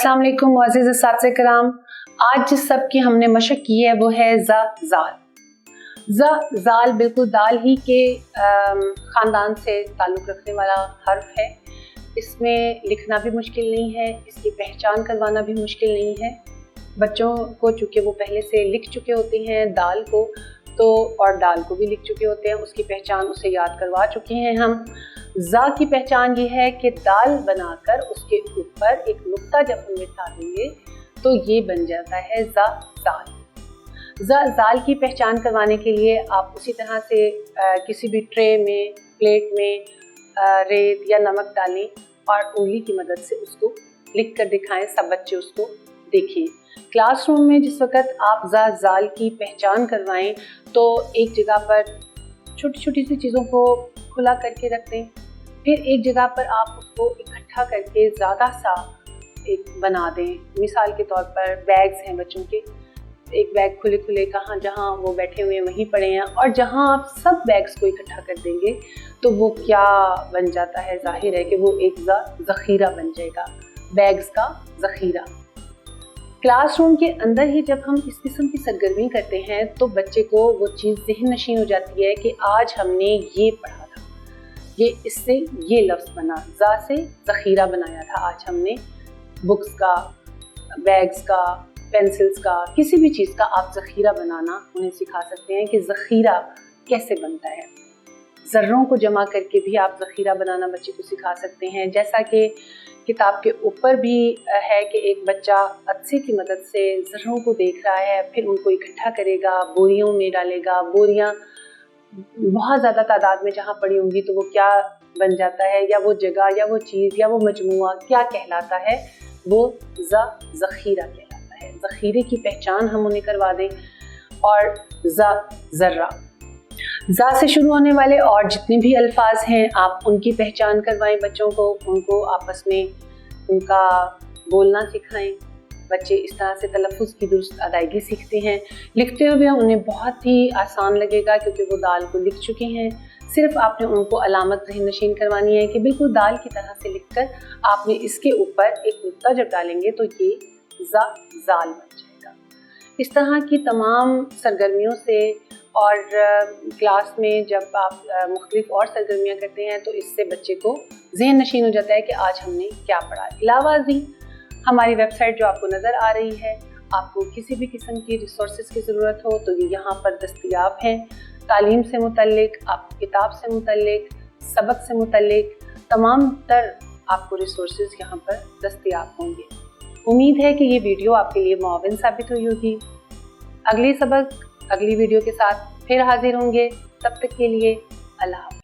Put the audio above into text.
अस्सलाम वालेकुम मुअज़्ज़िज़ अस्सातिज़े किराम। आज जिस सब की हमने मशक की है वो है ज़ाल बिल्कुल दाल ही के ख़ानदान से ताल्लुक़ रखने वाला हर्फ है। इसमें लिखना भी मुश्किल नहीं है, इसकी पहचान करवाना भी मुश्किल नहीं है। बच्चों को चूँकि वो पहले से लिख चुके होते हैं दाल को और दाल को भी लिख चुके होते हैं, उसकी पहचान उसे याद करवा चुके हैं हम। ज़ा की पहचान ये है कि दाल बनाकर उसके ऊपर एक नुक्ता जब हम बिठा देंगे तो ये बन जाता है ज़ाल की पहचान करवाने के लिए आप उसी तरह से किसी भी ट्रे में, प्लेट में रेत या नमक डालें और उंगली की मदद से उसको लिख कर दिखाएं, सब बच्चे उसको देखें। क्लासरूम में जिस वक़्त आप ज़ाल की पहचान करवाएं तो एक जगह पर छोटी छोटी सी चीज़ों को खुला करके रख दें, फिर एक जगह पर आप उसको इकट्ठा करके ज़्यादा सा एक बना दें। मिसाल के तौर पर बैग्स हैं बच्चों के, एक बैग खुले खुले कहाँ जहाँ वो बैठे हुए हैं वहीं पड़े हैं, और जहाँ आप सब बैग्स को इकट्ठा कर देंगे तो वो क्या बन जाता है, जाहिर है कि वो एक ज़ख़ीरा बन जाएगा, बैग्स का ज़ख़ीरा। क्लासरूम के अंदर ही जब हम इस किस्म की सरगर्मी करते हैं तो बच्चे को वो चीज़ ज़हन नशीन हो जाती है कि आज हमने ये पढ़ा था, ये इससे ये लफ्ज़ बना, ज़ा से ज़ख़ीरा बनाया था आज हमने। बुक्स का, बैग्स का, पेंसिल्स का, किसी भी चीज़ का आप ज़ख़ीरा बनाना उन्हें सिखा सकते हैं कि ज़ख़ीरा कैसे बनता है। ज़र्रों को जमा करके भी आप ज़ख़ीरा बनाना बच्चे को सिखा सकते हैं। जैसा कि किताब के ऊपर भी है कि एक बच्चा अत्से की मदद से ज़र्रों को देख रहा है, फिर उनको इकट्ठा करेगा, बोरियों में डालेगा, बोरियां बहुत ज़्यादा तादाद में जहाँ पड़ी होंगी तो वो क्या बन जाता है, या वो जगह या वो चीज़ या वो मजमुआ क्या कहलाता है, वो ज़ख़ीरा कहलाता है। ज़ख़ीरे की पहचान हम उन्हें करवा दें। और ज़र्रा, ज़ा से शुरू होने वाले और जितने भी अल्फाज हैं आप उनकी पहचान करवाएं बच्चों को, उनको आपस में उनका बोलना सिखाएं। बच्चे इस तरह से तलफ़ुज़ की दुरुस्त अदायगी सीखते हैं। लिखते हुए उन्हें बहुत ही आसान लगेगा क्योंकि वो दाल को लिख चुके हैं। सिर्फ आपने उनको अलामत ज़हन नशीन करवानी है कि बिल्कुल दाल की तरह से लिखकर आपने इसके ऊपर एक नुक्ता जब डालेंगे तो ये ज़ाल बन जाएगा। इस तरह की तमाम सरगर्मियों से और क्लास में जब आप मुख्तलिफ और सरगर्मियाँ करते हैं तो इससे बच्चे को ज़हन नशीन हो जाता है कि आज हमने क्या पढ़ा। इलावाज़ी हमारी वेबसाइट जो आपको नज़र आ रही है, आपको किसी भी किस्म की रिसोर्सेज की ज़रूरत हो तो ये यहाँ पर दस्तयाब हैं। तालीम से मुतल्लिक, आपकी किताब से मुतल्लिक, सबक से मुतल्लिक तमाम तर आपको रिसोर्सेज यहाँ पर दस्तयाब होंगे। उम्मीद है कि ये वीडियो आपके लिए मुआविन साबित हुई होगी। अगली वीडियो के साथ फिर हाजिर होंगे। तब तक के लिए अल्लाह।